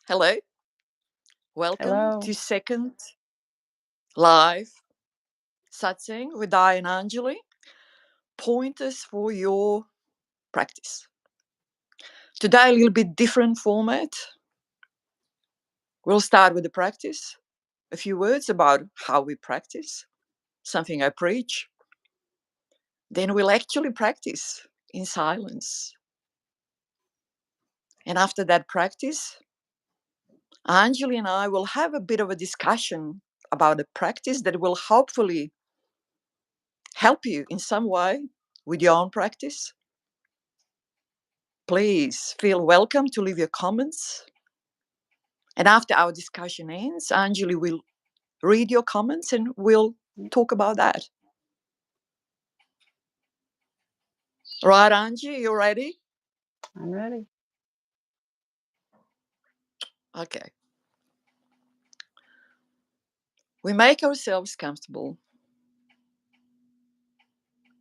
Hello, welcome Hello. to second live Satsang with I and Anjali. Pointers for your practice. Today, a little bit different format. We'll start with the practice, a few words about how we practice, something I preach. Then we'll actually practice in silence. And after that practice, Anjali and I will have a bit of a discussion about a practice that will hopefully help you in some way with your own practice. Please feel welcome to leave your comments. And after our discussion ends, Anjali will read your comments and we'll talk about that. Right, Angie, you ready? I'm ready. Okay. We make ourselves comfortable.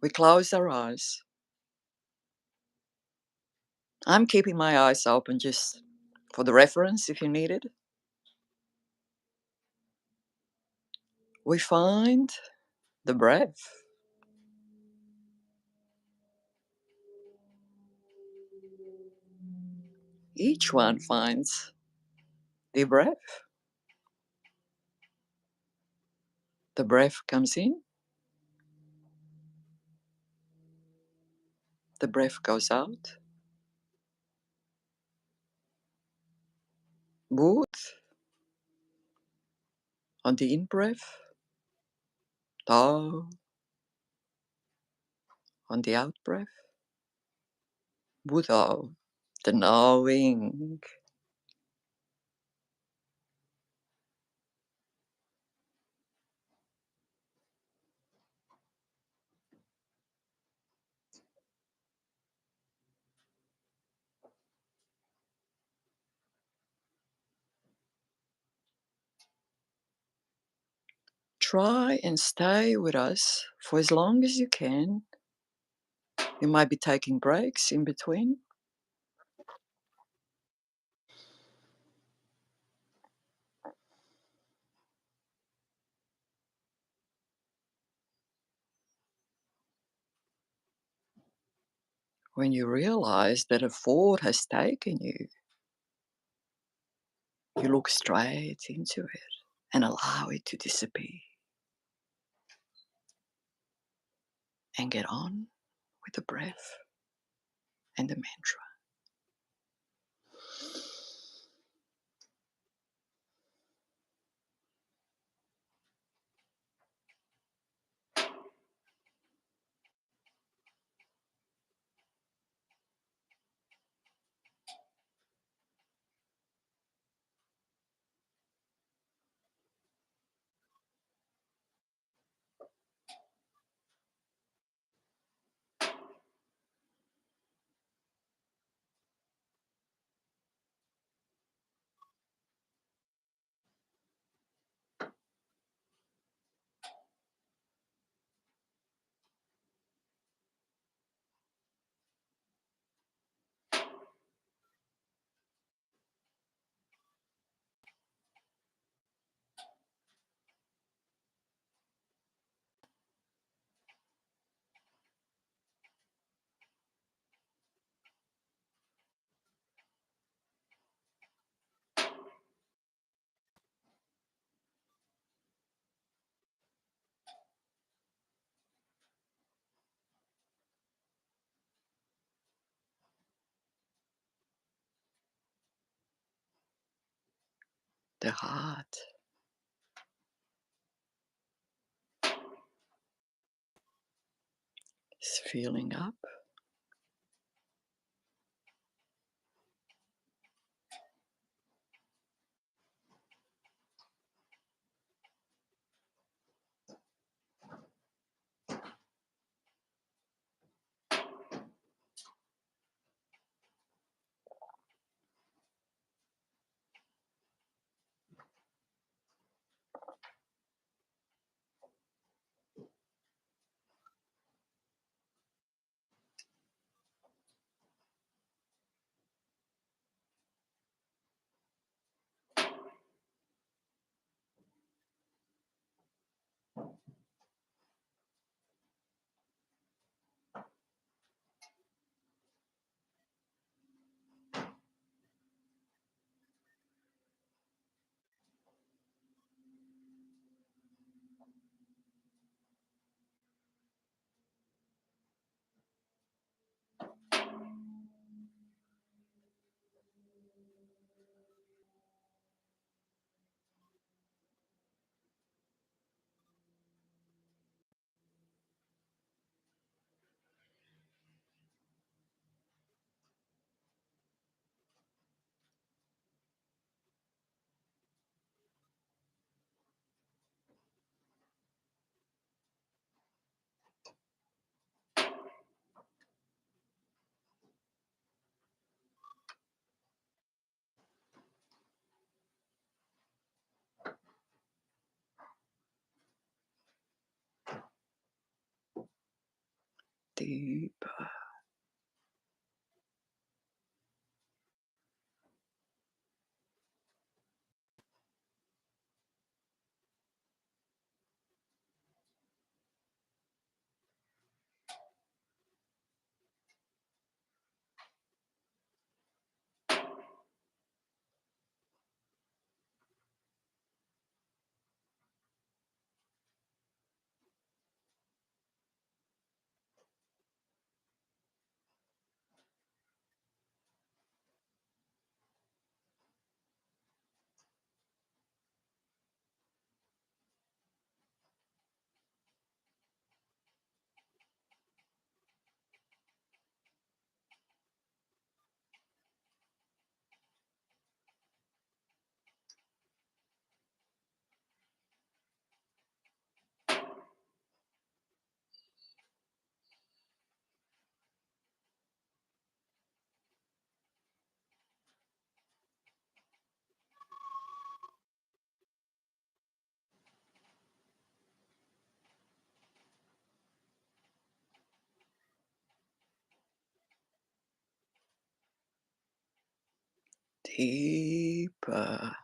We close our eyes. I'm keeping my eyes open just for the reference if you need it. We find the breath. Each one finds the breath. The breath comes in. The breath goes out. Both on the in breath. Tao on the out breath. Buddha, the knowing. Try and stay with us for as long as you can. You might be taking breaks in between. When you realize that a thought has taken you, you look straight into it and allow it to disappear. And get on with the breath and the mantra. The heart is filling up. deeper. Deeper.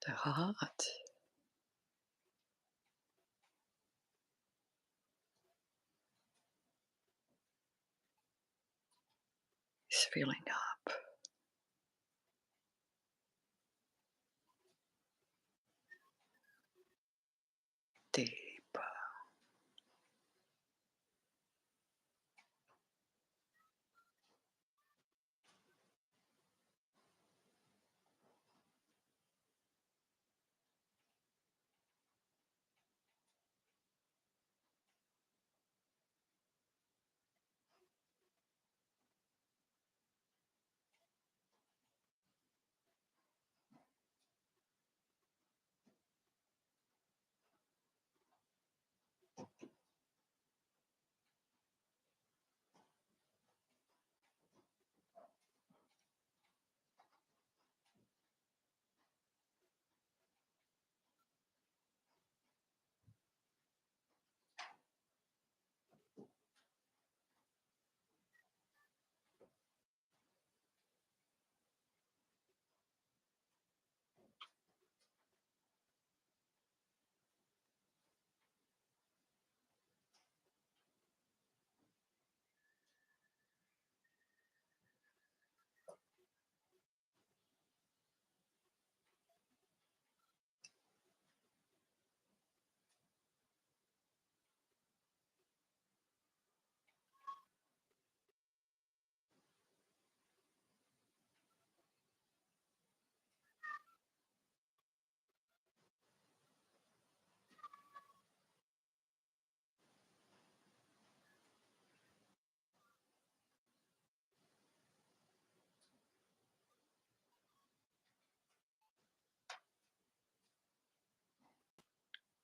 The heart is filling up. Deeper.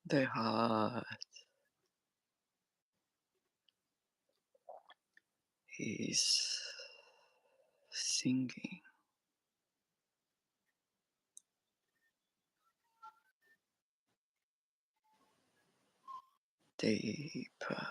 The heart is sinking deeper.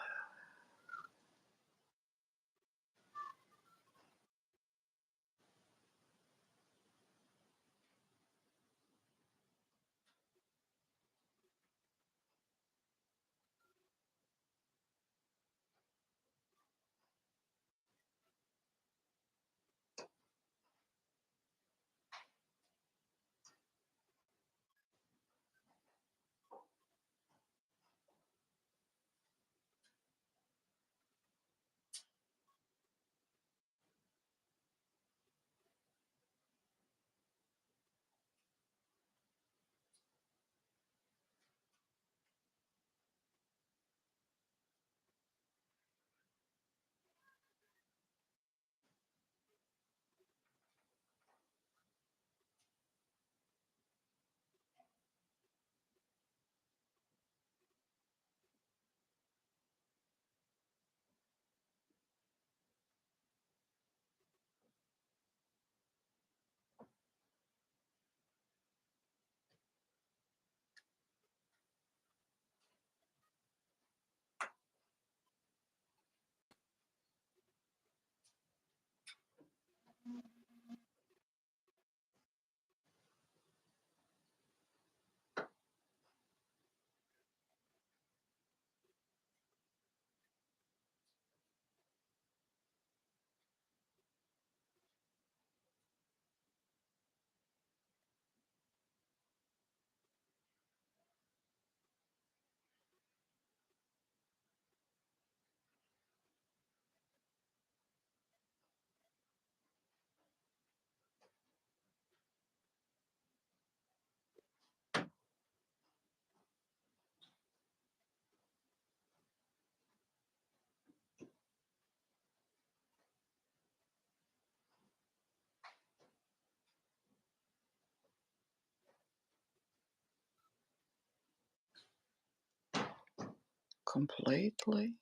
completely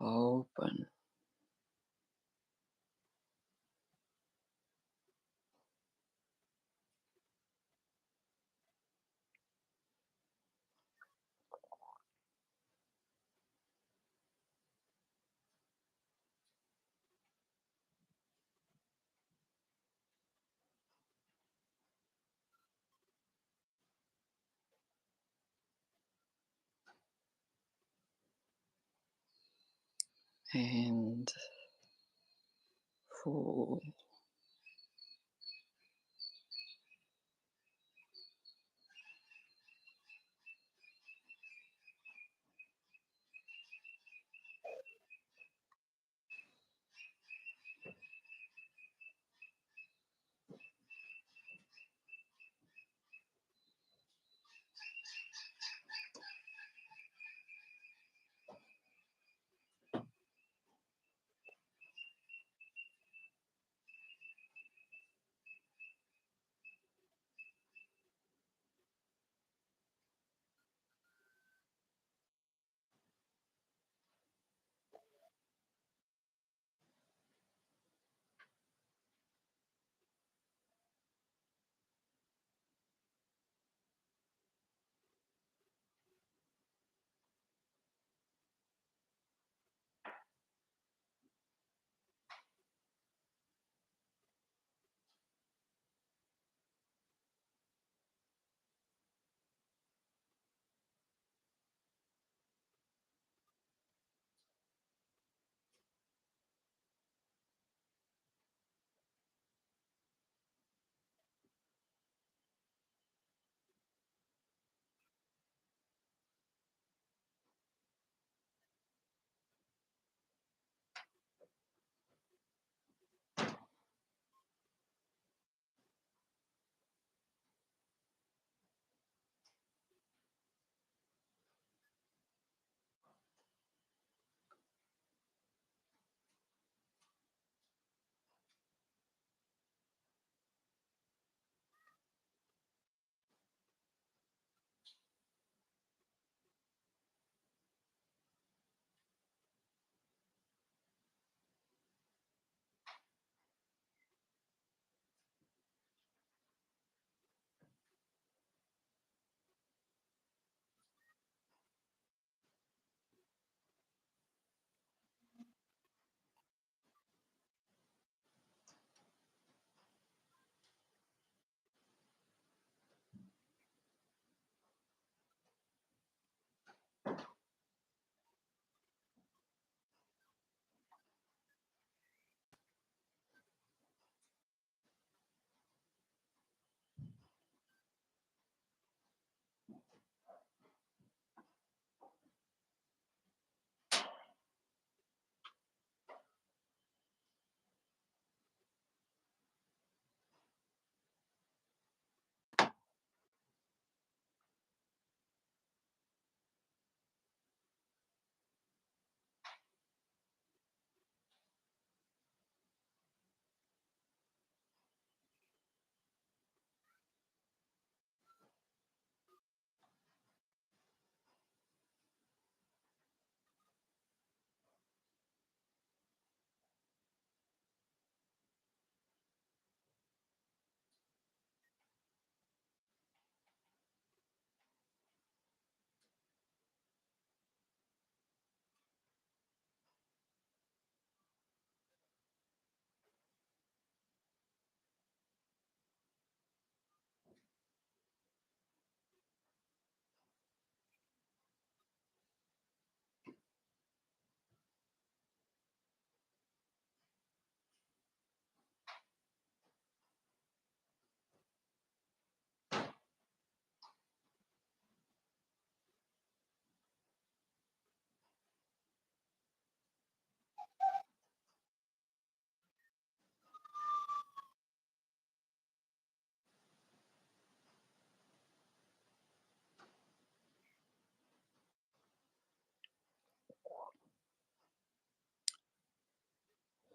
open. And full.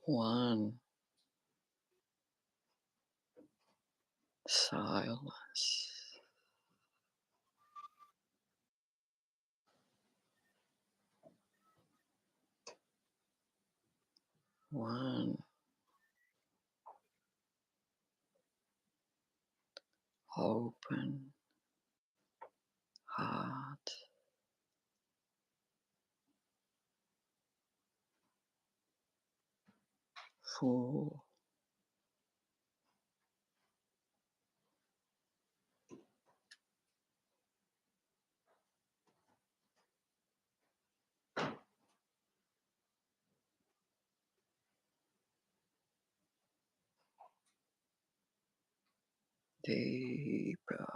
One. Silence. One. Open heart. Full. Deeper.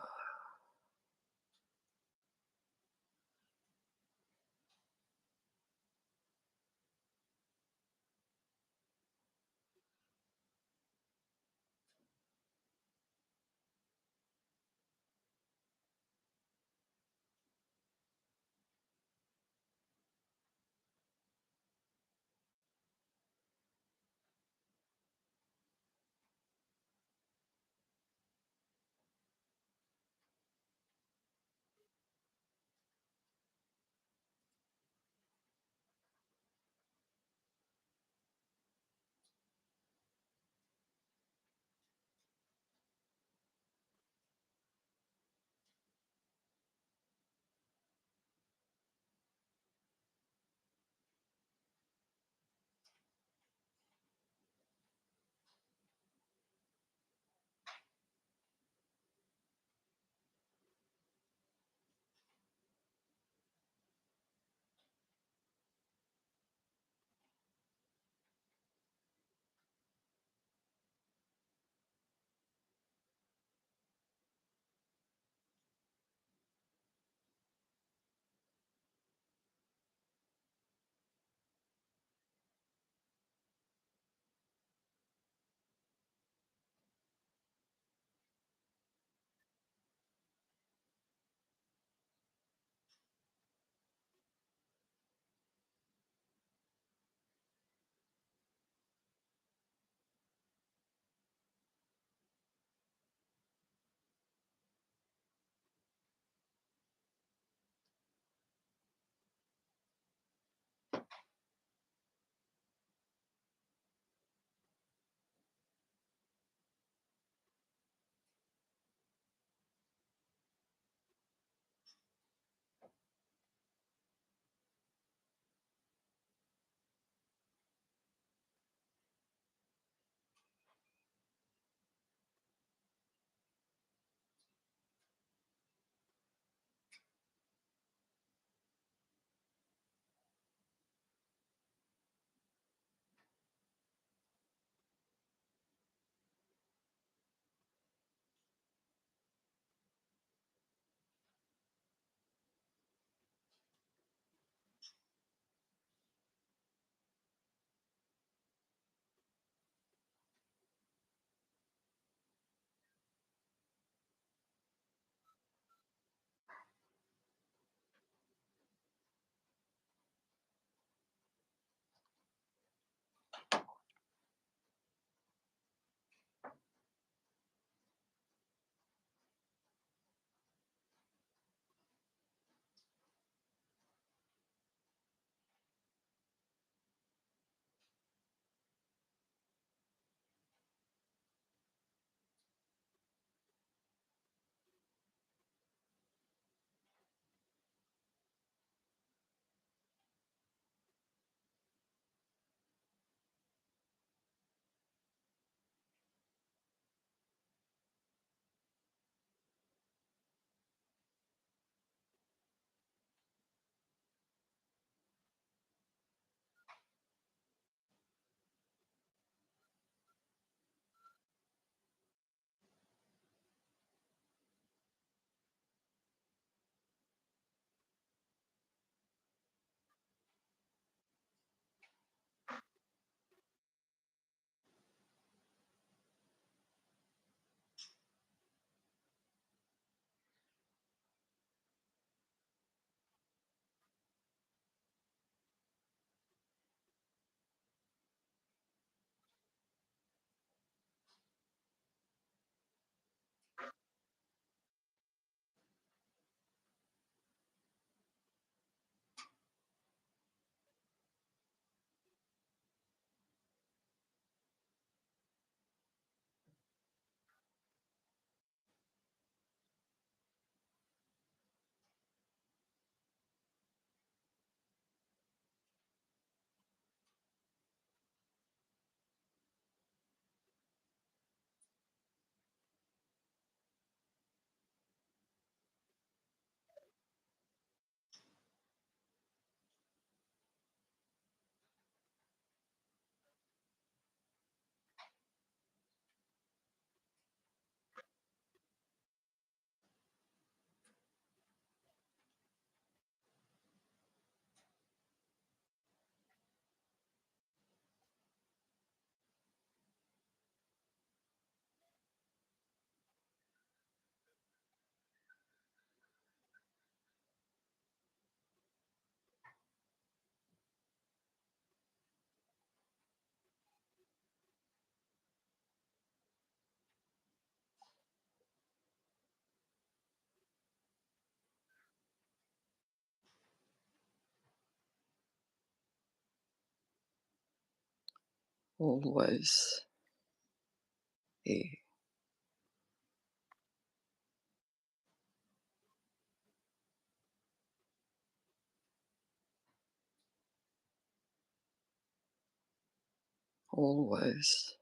always here. Always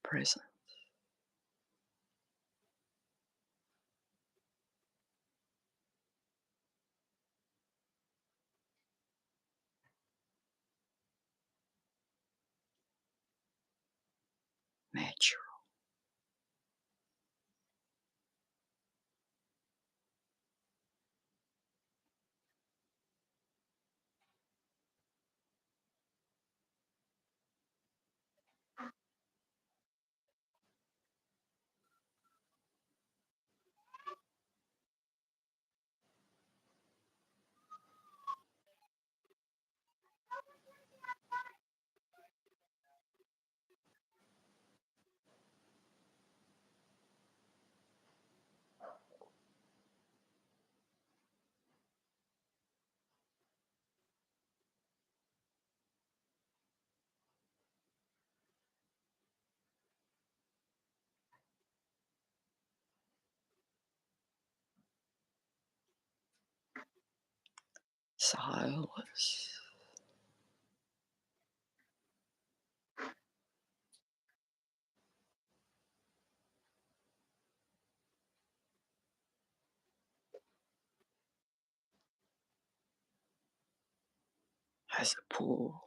present. Natural. Silence. As a pool.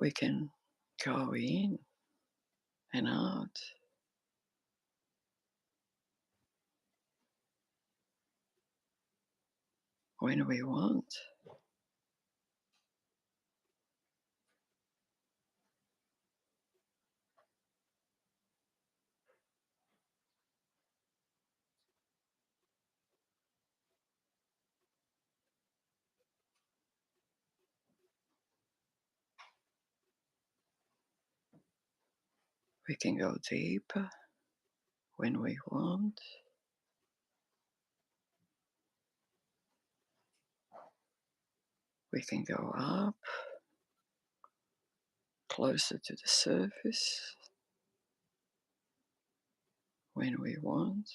We can go in and out when we want. We can go deeper when we want. We can go up closer to the surface when we want.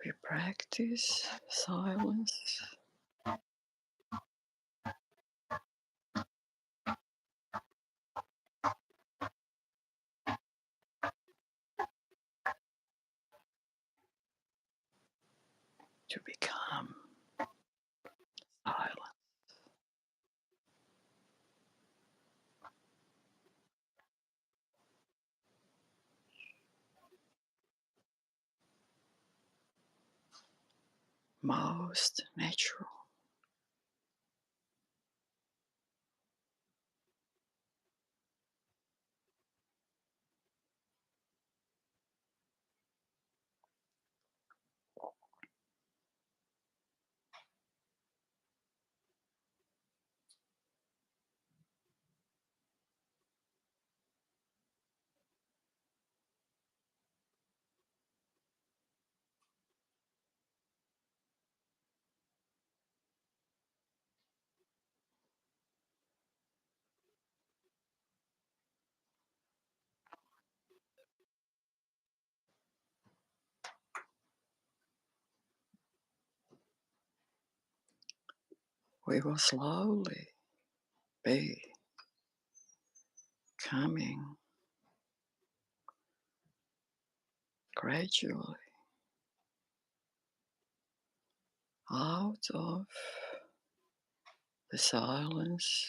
We practice silence to become silent. Most natural. we will slowly be coming gradually out of the silence,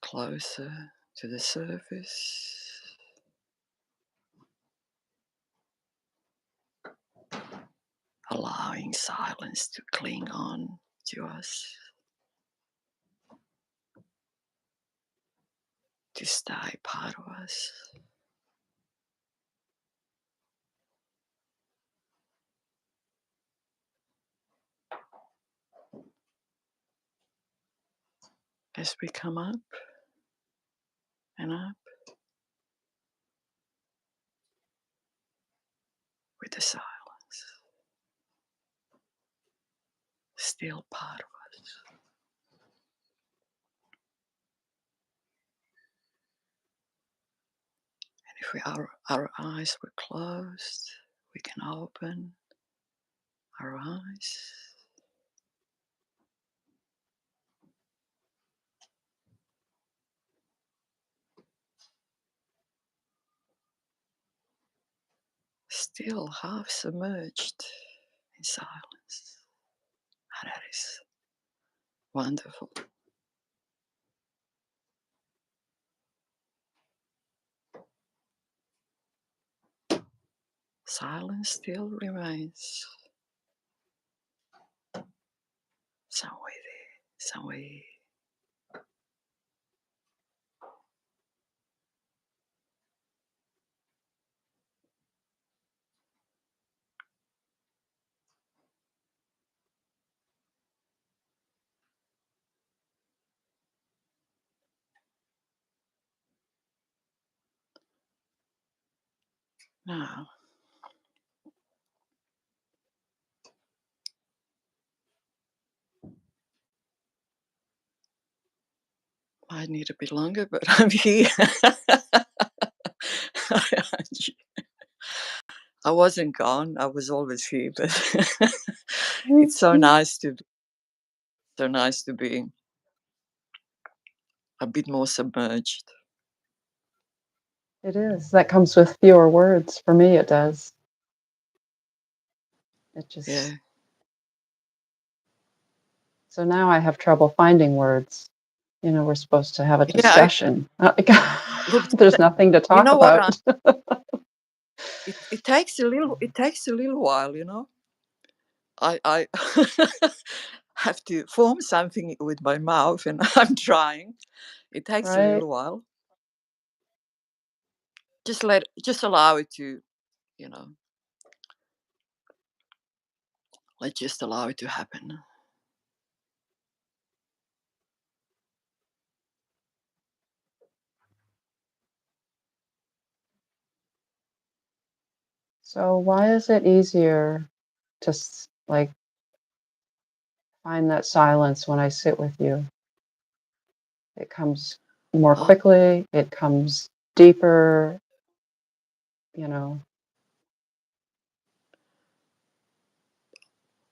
closer to the surface, allowing silence to cling on to us, to stay part of us. As we come up and up with the silence, still part of us. And if our eyes were closed, we can open our eyes. Still half submerged in silence. And that is wonderful. Silence still remains somewhere there, somewhere. Now, might need a bit longer, but I'm here. I wasn't gone. I was always here, but it's so nice to be a bit more submerged. It is. That comes with fewer words. For me, it does. It just. Yeah. So now I have trouble finding words. You know, we're supposed to have a discussion. Yeah, look, there's nothing to talk about. It takes a little while, you know. I have to form something with my mouth, and I'm trying. It takes a little while. Just allow it to, you know. Let's just allow it to happen. So why is it easier to like find that silence when I sit with you? It comes more quickly. It comes deeper. You know.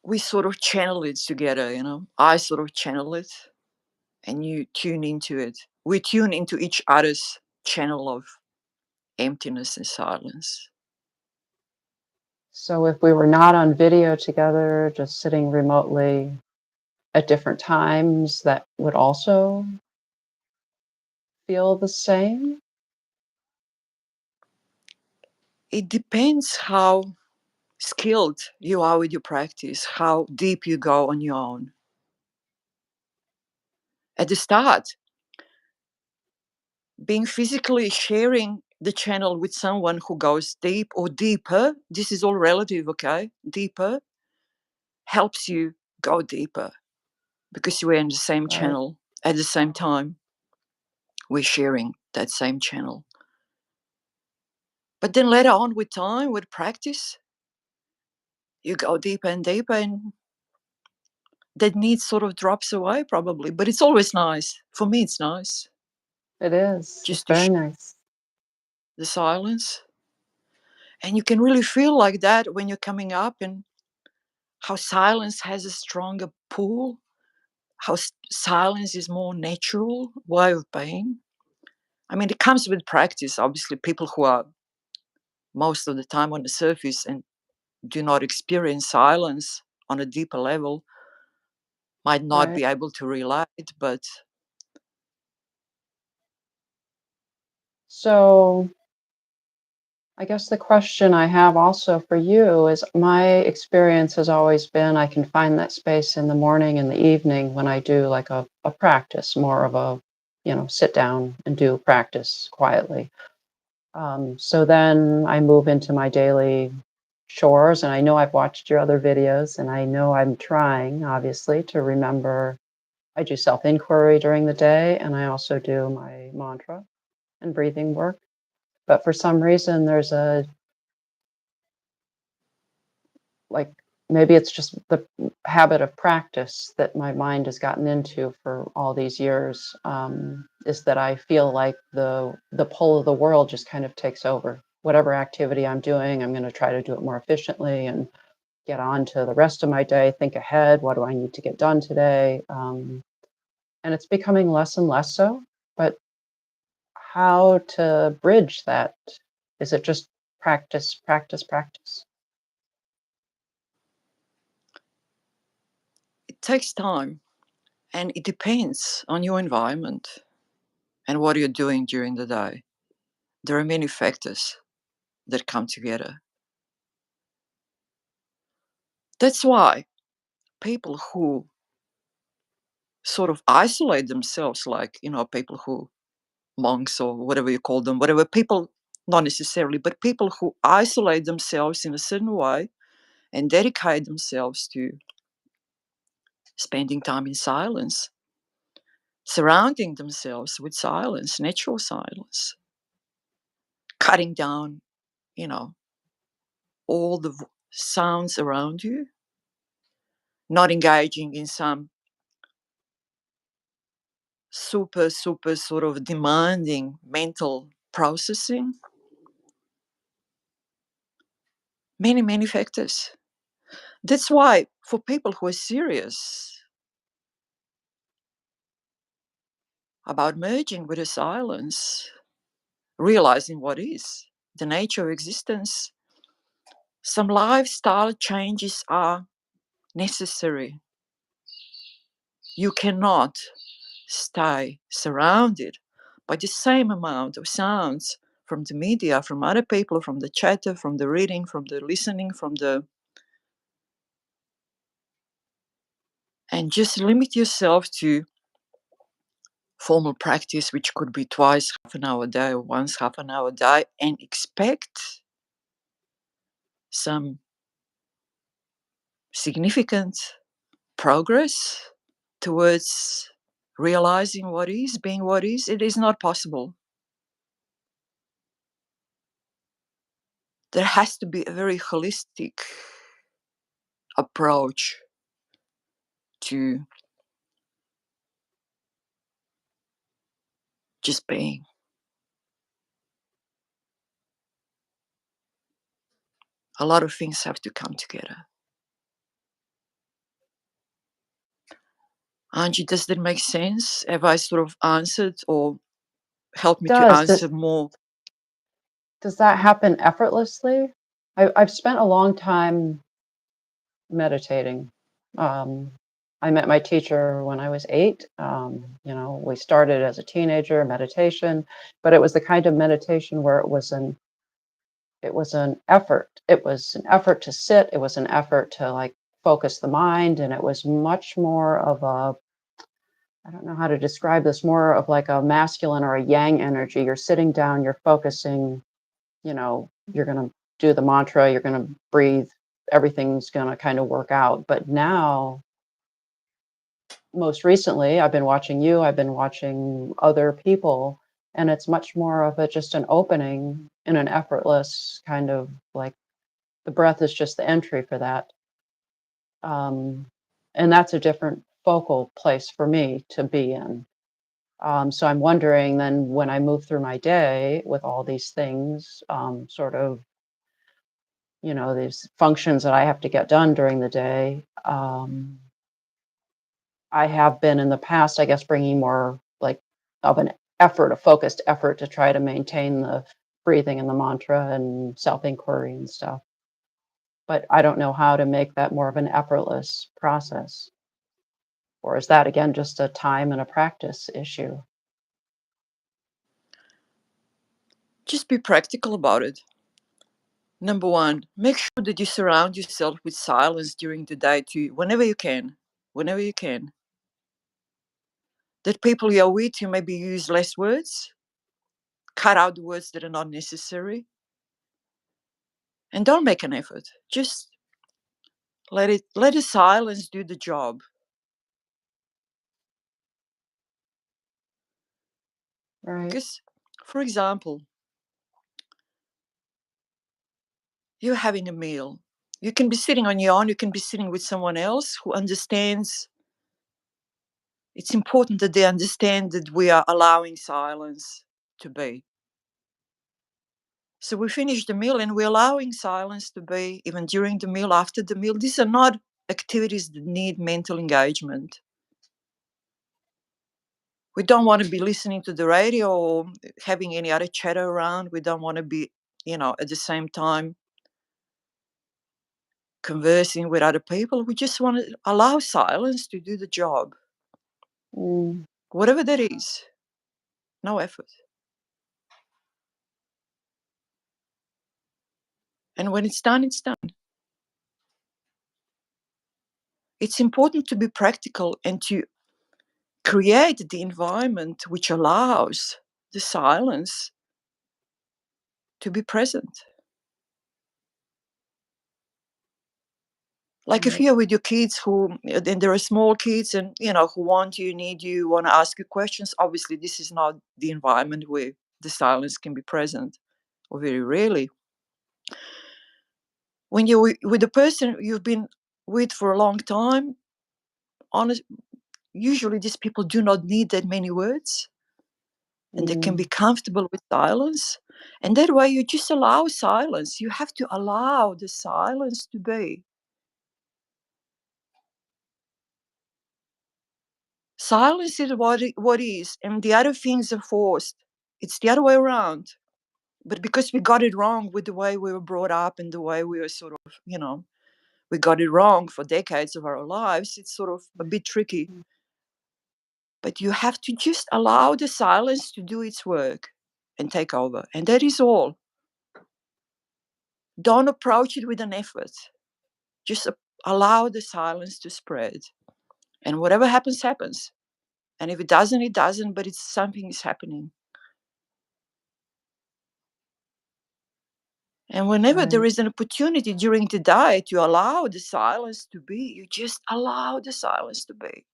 We sort of channel it together, you know. I sort of channel it, and you tune into it. We tune into each other's channel of emptiness and silence. So if we were not on video together, just sitting remotely at different times, that would also feel the same? It depends how skilled you are with your practice, how deep you go on your own. At the start, being physically sharing the channel with someone who goes deep or deeper, this is all relative, okay? Deeper helps you go deeper because we're in the same channel at the same time. We're sharing that same channel. But then later on, with time, with practice, you go deeper and deeper, and that need sort of drops away probably. But it's always nice. For me, it's nice. It is. Just It's very nice. the silence. And you can really feel like that when you're coming up, and how silence has a stronger pull, how silence is more natural way of being. I mean, it comes with practice. Obviously, people who are most of the time on the surface and do not experience silence on a deeper level might not Right. be able to relate, but So I guess the question I have also for you is, my experience has always been I can find that space in the morning and the evening when I do like a practice, more of a, sit down and do practice quietly. So then I move into my daily chores, and I know I've watched your other videos, and I know I'm trying, obviously, to remember. I do self inquiry during the day, and I also do my mantra and breathing work. But for some reason, there's a like maybe it's just the habit of practice that my mind has gotten into for all these years, is that I feel like the pull of the world just kind of takes over. Whatever activity I'm doing, I'm going to try to do it more efficiently and get on to the rest of my day, think ahead. What do I need to get done today? And it's becoming less and less so. But how to bridge that? Is it just practice, practice, practice? it takes time and it depends on your environment and what you're doing during the day. There are many factors that come together. That's why people who sort of isolate themselves, like, people who, monks or whatever you call them, whatever people, not necessarily, but people who isolate themselves in a certain way and dedicate themselves to spending time in silence, surrounding themselves with silence, natural silence, cutting down, you know, all the sounds around you, not engaging in some super, super sort of demanding mental processing. Many, many factors. That's why, for people who are serious about merging with the silence, realizing what is the nature of existence, some lifestyle changes are necessary. You cannot stay surrounded by the same amount of sounds from the media, from other people, from the chatter, from the reading, from the listening, and just limit yourself to formal practice, which could be twice half an hour a day or once half an hour a day, and expect some significant progress towards realizing what is, being what is. It is not possible. There has to be a very holistic approach to just being. A lot of things have to come together. Angie, does that make sense? Have I sort of answered or helped me to Does answer that more? Does that happen effortlessly? I've spent a long time meditating. Um, I met my teacher when I was 8. We started as a teenager meditation, but it was the kind of meditation where it was an effort. It was an effort to sit. It was an effort to like focus the mind, and it was much more of a, I don't know how to describe this, more of like a masculine or a yang energy. You're sitting down, you're focusing, you're going to do the mantra, you're going to breathe, everything's going to kind of work out. But now, most recently, I've been watching you, I've been watching other people, and it's much more of a just an opening in an effortless kind of like, the breath is just the entry for that. Um, and that's a different focal place for me to be in. So I'm wondering then, when I move through my day with all these things, sort of these functions that I have to get done during the day. I have been in the past, I guess, bringing more like of an effort, a focused effort to try to maintain the breathing and the mantra and self-inquiry and stuff. But I don't know how to make that more of an effortless process. Or is that again just a time and a practice issue? Just be practical about it. Number one, make sure that you surround yourself with silence during the day too, whenever you can. Whenever you can. That people you're with, you maybe use less words, cut out the words that are not necessary, and don't make an effort. Just let the silence do the job. Right. Because, for example, you're having a meal. You can be sitting on your own, you can be sitting with someone else who understands. It's important that they understand that we are allowing silence to be. So we finish the meal and we're allowing silence to be even during the meal, after the meal. These are not activities that need mental engagement. We don't want to be listening to the radio or having any other chatter around. We don't want to be, at the same time conversing with other people. We just want to allow silence to do the job, Mm, whatever that is. No effort. And when it's done, it's done. It's important to be practical and to create the environment which allows the silence to be present. Like if right. you're with your kids and there are small kids and, who want you, need you, want to ask you questions, obviously this is not the environment where the silence can be present, or very rarely. When you're with a person you've been with for a long time, honest, usually these people do not need that many words and they can be Mm, comfortable with silence. And that way you just allow silence. You have to allow the silence to be. Silence is what is, and the other things are forced. It's the other way around. But because we got it wrong with the way we were brought up and the way we were sort of, we got it wrong for decades of our lives, it's sort of a bit tricky. mm, But you have to just allow the silence to do its work and take over. And that is all. Don't approach it with an effort. Just allow the silence to spread. And whatever happens, happens. And if it doesn't, it doesn't, but it's something is happening. And whenever there right. is an opportunity during the day to allow the silence to be, you just allow the silence to be.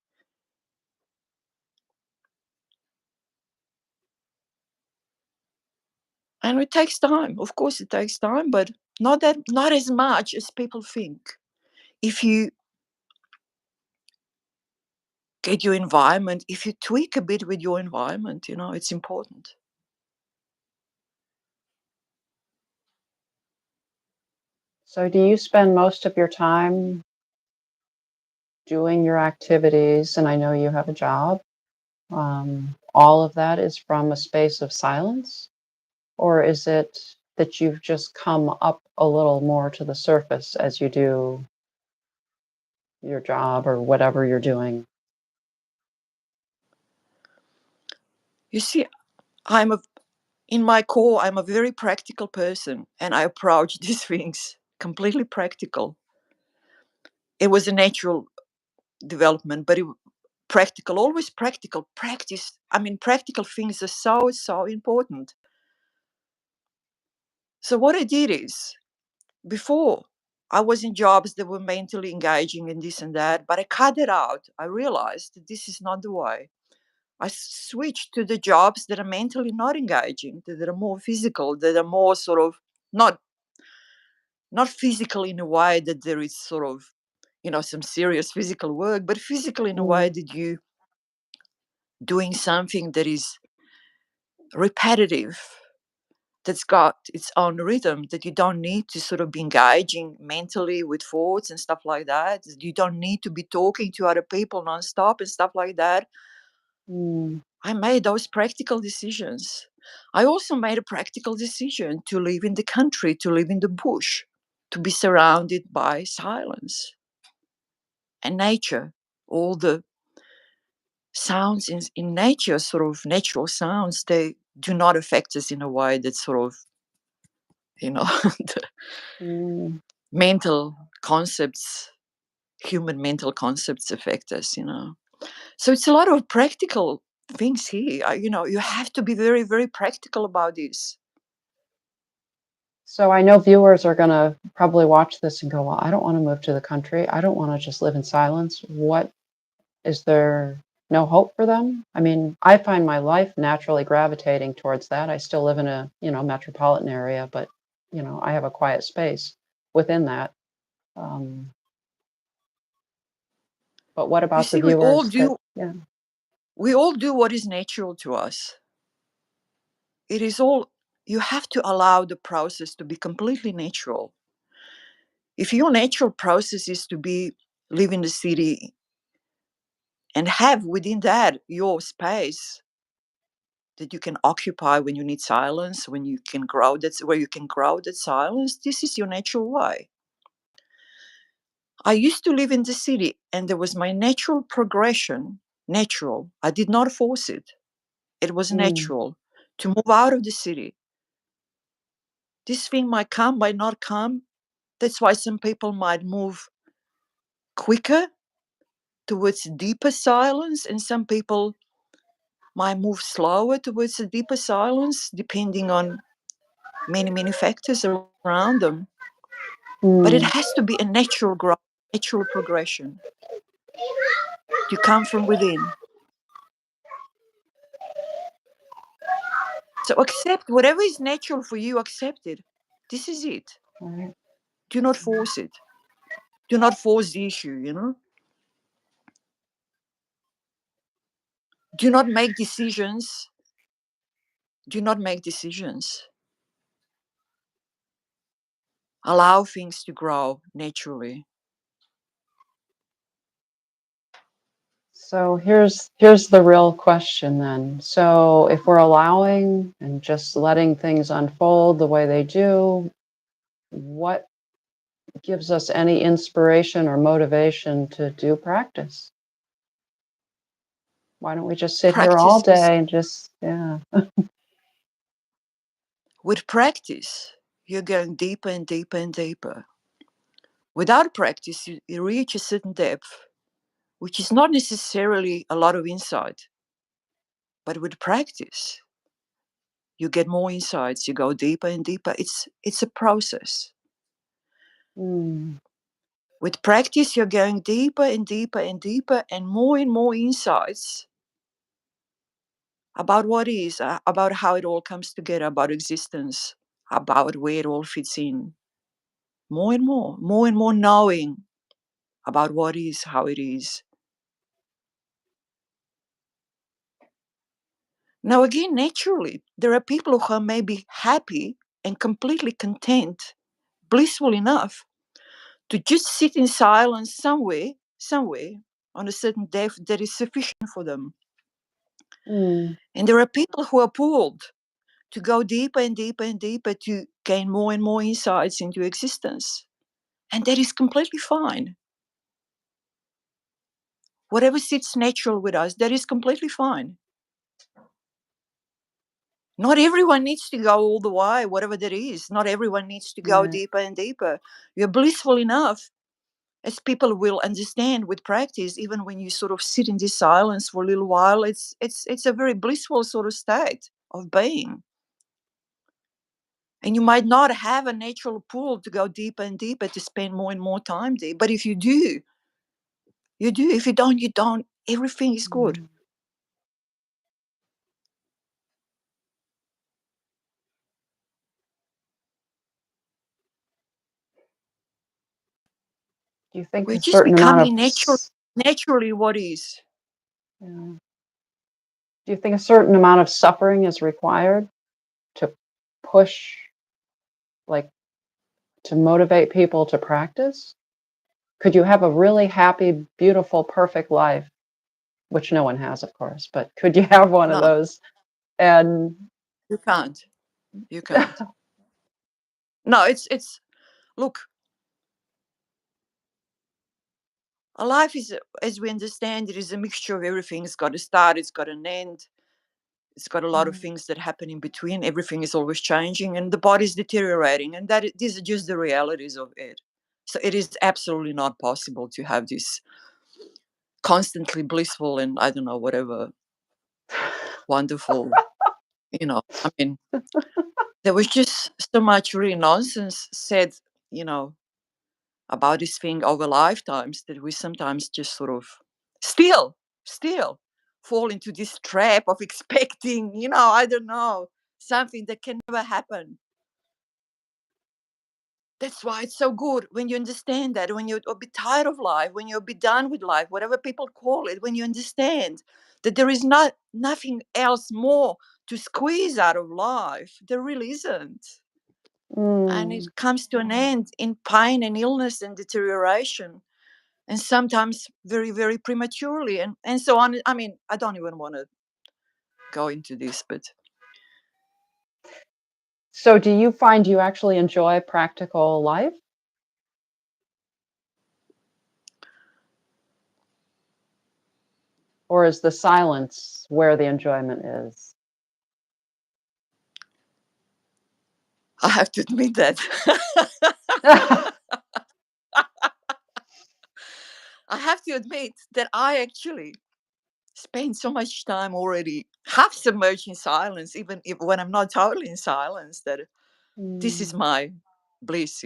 And it takes time. Of course, it takes time, but not as much as people think. If you get your environment, if you tweak a bit with your environment, it's important. So do you spend most of your time doing your activities? And I know you have a job. All of that is from a space of silence? Or is it that you've just come up a little more to the surface as you do your job or whatever you're doing? You see, I'm a in my core, I'm a very practical person, and I approach these things completely practical. It was a natural development, but practical, always practical. Practice. I mean, practical things are so important. So what I did is, before I was in jobs that were mentally engaging and this and that, but I cut it out. I realized that this is not the way. I switched to the jobs that are mentally not engaging, that are more physical, that are more sort of not not physical in a way that there is sort of, some serious physical work, but physical in a way Mm, that you doing something that is repetitive, that's got its own rhythm, that you don't need to sort of be engaging mentally with thoughts and stuff like that. You don't need to be talking to other people nonstop and stuff like that. Mm. I made those practical decisions. I also made a practical decision to live in the country, to live in the bush, to be surrounded by silence and nature. All the sounds in nature, sort of natural sounds, they do not affect us in a way that sort of, the Mm. mental concepts, human mental concepts affect us. So it's a lot of practical things here. You have to be very, very practical about this. So I know viewers are going to probably watch this and go, well, I don't want to move to the country. I don't want to just live in silence. What is there no hope for them? I mean, I find my life naturally gravitating towards that. I still live in a, metropolitan area, but, I have a quiet space within that. Um, but what You about the see, we all viewers that, do yeah. we all do what is natural to us. It is all, you have to allow the process to be completely natural. If your natural process is to be live in the city and have within that your space that you can occupy when you need silence, when you can grow, that's where you can grow that silence, this is your natural way. I used to live in the city and there was my natural progression. Natural, I did not force it. It was Mm. natural to move out of the city. This thing might come, might not come. That's why some people might move quicker towards deeper silence, and some people might move slower towards a deeper silence, depending on many, many factors around them. But it Mm. has to be a natural growth, natural progression to come from within. So accept whatever is natural for you, accept it. This is it. Right. Do not force it. Do not force the issue. Do not make decisions. Do not make decisions. Allow things to grow naturally. So here's the real question then. So if we're allowing and just letting things unfold the way they do, what gives us any inspiration or motivation to do practice? Why don't we just sit here all Practice is day and just, yeah. with practice, you're going deeper and deeper and deeper. Without practice, you reach a certain depth, which is not necessarily a lot of insight. But with practice, you get more insights. You go deeper and deeper. It's a process. Mm. With practice, you're going deeper and deeper and deeper, and more insights about what is, about how it all comes together, about existence, about where it all fits in. More and more knowing about what is, how it is. Now, again, naturally, there are people who are maybe happy and completely content, blissful enough to just sit in silence somewhere on a certain depth that is sufficient for them. Mm. And there are people who are pulled to go deeper and deeper and deeper to gain more and more insights into existence. And that is completely fine. Whatever sits natural with us, that is completely fine. Not everyone needs to go all the way, whatever that is. Not everyone needs to go Right. deeper and deeper. You're blissful enough, as people will understand with practice, even when you sort of sit in this silence for a little while, it's a very blissful sort of state of being. And you might not have a natural pull to go deeper and deeper to spend more and more time there. But if you do, you do. If you don't, you don't. Everything is good. Mm. Do you think We're a just certain amount of becoming naturally what is. yeah. Do you think a certain amount of suffering is required to push, like, to motivate people to practice? Could you have a really happy, beautiful, perfect life, which no one has, of course, but could you have one of No, those? And you can't. You can't. No, it's look, a life is, as we understand it, is a mixture of everything. It's got a start, it's got an end, it's got a lot of Mm, things that happen in between. Everything is always changing, and the body's deteriorating, and these are just the realities of it. So it is absolutely not possible to have this constantly blissful and I don't know whatever wonderful. I mean, there was just so much really nonsense said, you know, about this thing over lifetimes that we sometimes just sort of still, still fall into this trap of expecting, I don't know, something that can never happen. That's why it's so good when you understand that, when you're a bit tired of life, when you're a bit done with life, whatever people call it, when you understand that there is nothing else more to squeeze out of life. There really isn't. And it mm. comes to an end in pain and illness and deterioration, and sometimes very, very prematurely, and so on. I mean, I don't even want to go into this, but So do you find you actually enjoy practical life, or is the silence where the enjoyment is? I have to admit that. I have to admit that I actually spend so much time already half submerged in silence, even if when I'm not totally in silence, that this is Mm, my bliss.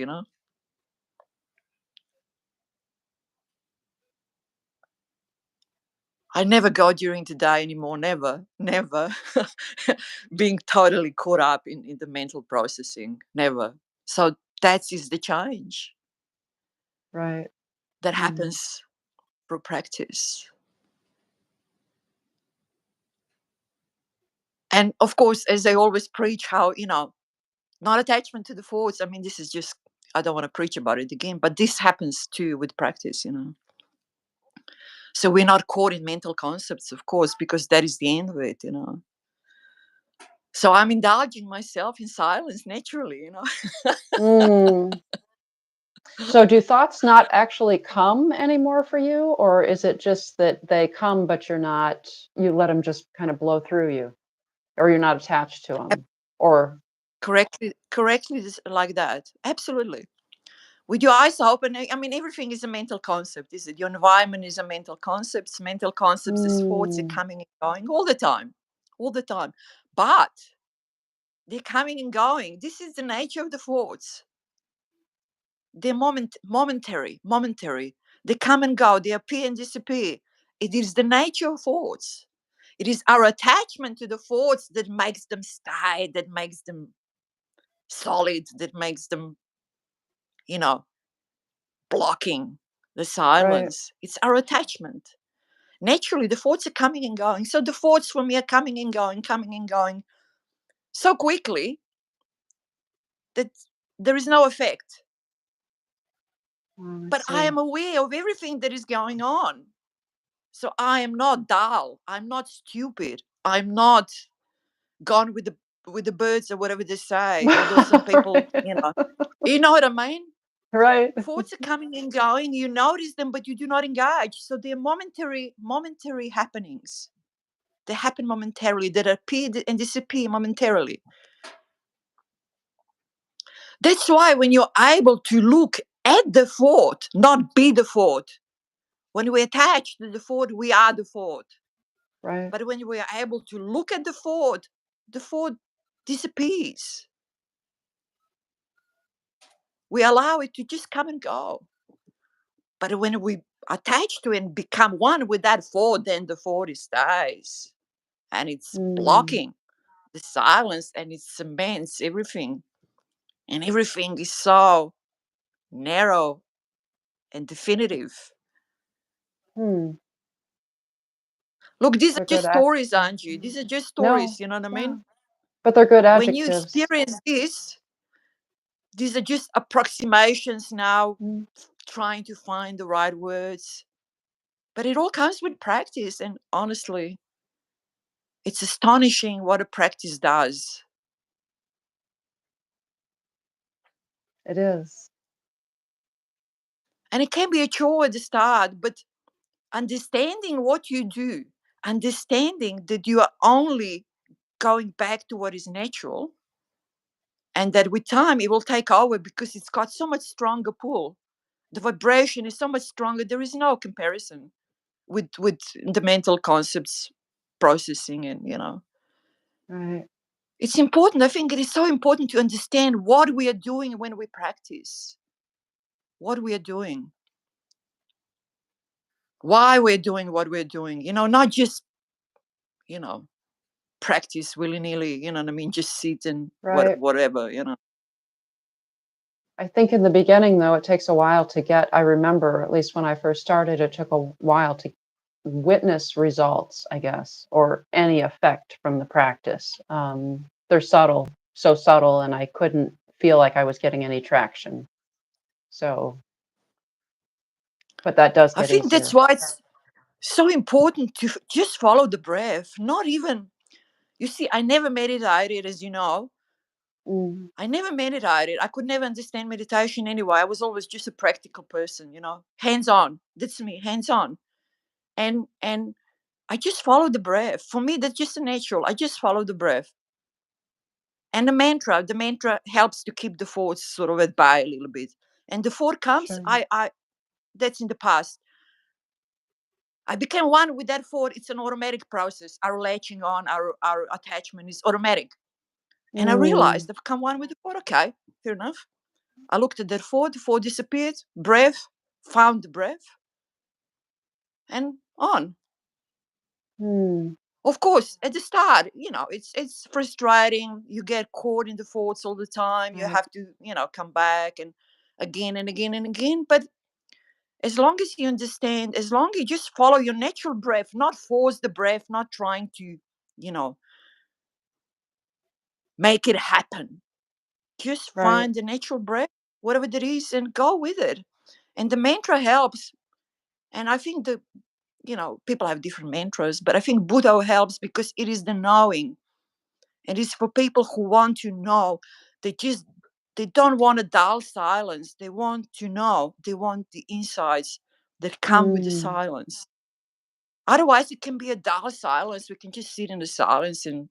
I never go during the day anymore, never, never being totally caught up in the mental processing, never. So that is the change right. that Mm, happens through practice. And of course, as I always preach, how, not attachment to the thoughts. I mean, this is just, I don't want to preach about it again, but this happens too with practice. So we're not caught in mental concepts, of course, because that is the end of it. So I'm indulging myself in silence naturally. mm. So do thoughts not actually come anymore for you, or is it just that they come, but you let them just kind of blow through you, or you're not attached to them? Or Correctly like that. Absolutely. With your eyes open, I mean, everything is a mental concept, is it? Your environment is a mental concept. Mental concepts as thoughts are mm, coming and going all the time, all the time. But they're coming and going. This is the nature of the thoughts. They're momentary, momentary. They come and go. They appear and disappear. It is the nature of thoughts. It is our attachment to the thoughts that makes them stay, that makes them solid, that makes them, you know, blocking the right. silence. It's our attachment. Naturally, the thoughts are coming and going. So the thoughts for me are coming and going so quickly that there is no effect. Oh, I But I see. am aware of everything that is going on. So I am not dull. I'm not stupid. I'm not gone with the birds or whatever they say. Although some people, you know what I mean. Right. Thoughts are coming and going. You notice them, but you do not engage. So they're momentary happenings. They happen momentarily. That appear and disappear momentarily. That's why when you're able to look at the thought, not be the thought. When we attach to the thought, we are the thought. Right. But when we are able to look at the thought disappears. We allow it to just come and go. But when we attach to it and become one with that thought, then the thought stays. And it's Mm, blocking the silence and it cements everything. And everything is so narrow and definitive. hmm. Look, these It's are a good just stories, exercise. Angie. These are just No. stories, you know what I Yeah. mean? But they're good When you adjectives. experience this, these are just approximations now, Mm, trying to find the right words. But it all comes with practice. And honestly, it's astonishing what a practice does. it is. And it can be a chore at the start, but understanding what you do, understanding that you are only going back to what is natural, and that with time it will take over because it's got so much stronger pull. The vibration is so much stronger. There is no comparison with the mental concepts processing, and Right. it's important. I think it is so important to understand what we are doing when we practice, what we are doing, why we're doing what we're doing. Not just you know practice willy-nilly, you know what I mean, just sit and Right. whatever. I think in the beginning, though, it takes a while to get. I remember, at least when I first started, it took a while to witness results, I guess, or any effect from the practice. They're subtle, so subtle, and I couldn't feel like I was getting any traction. So, but that does I get think that's easier. why it's so important to just follow the breath. Not even, you see, I never meditated, as you know. Mm, I never meditated. I could never understand meditation anyway. I was always just a practical person, hands on. That's me, hands on. And I just follow the breath. For me, that's just a natural. I just follow the breath. And the mantra helps to keep the thoughts sort of at bay a little bit. And the thought comes, sure. I that's in the past. I became one with that thought. It's an automatic process. Our latching on, our attachment is automatic. And I Mm, realized I've come one with the thought. Okay, fair enough. I looked at that thought, the thought disappeared, breath, found the breath, and on. mm, Of course, at the start, it's frustrating. You get caught in the thoughts all the time. You right, have to, come back and again and again and again. But as long as you understand, as long as you just follow your natural breath, not force the breath, not trying to, you know, make it happen. Just right. find the natural breath, whatever that is, and go with it. And the mantra helps. And I think people have different mantras, but I think Buddha helps because it is the knowing. It is for people who want to know. They don't want a dull silence. They want to know. They want the insights that come with the Mm. silence. Otherwise, it can be a dull silence. We can just sit in the silence and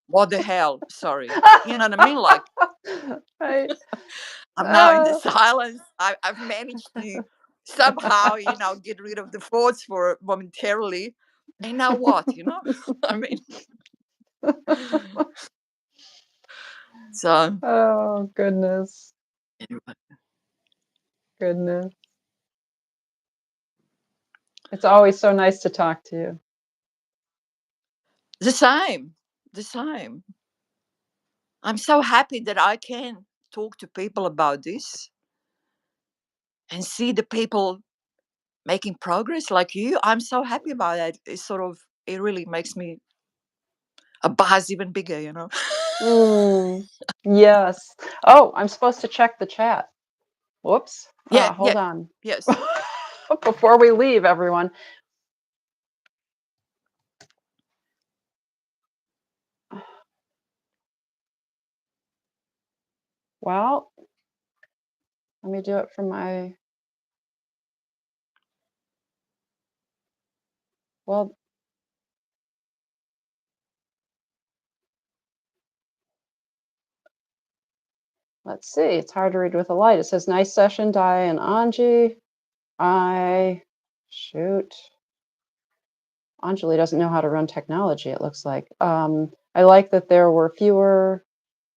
what the hell? Sorry. You know what I mean? Like, Right. I'm now in the Uh, silence. I've managed to somehow, get rid of the thoughts for momentarily. And now what? I mean, so oh, goodness. anyway, Goodness. It's always so nice to talk to you. the same, the same. I'm so happy that I can talk to people about this and see the people making progress like you. I'm so happy about that. It really makes me a buzz even bigger. Mm, yes. Oh, I'm supposed to check the chat. Whoops. Yeah, Hold yeah, on. yes. Before we leave, everyone. Well, let me do it from my. Well, let's see. It's hard to read with a light. It says, nice session, Di and Anji. I. Shoot. Anjali doesn't know how to run technology, it looks like. I like that there were fewer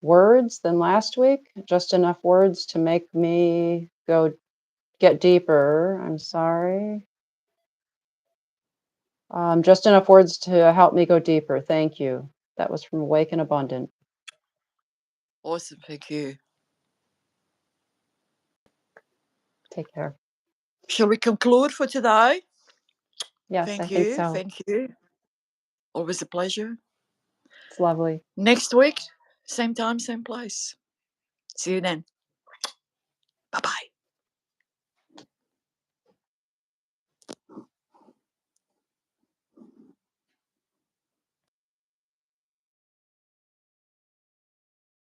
words than last week, just enough words to make me get deeper. I'm sorry. Just enough words to help me go deeper. Thank you. That was from Awake and Abundant. Awesome. Thank you. Take care. Shall we conclude for today? Yes, I Thank think you. so. Thank you. Always a pleasure. It's lovely. Next week, same time, same place. See you then.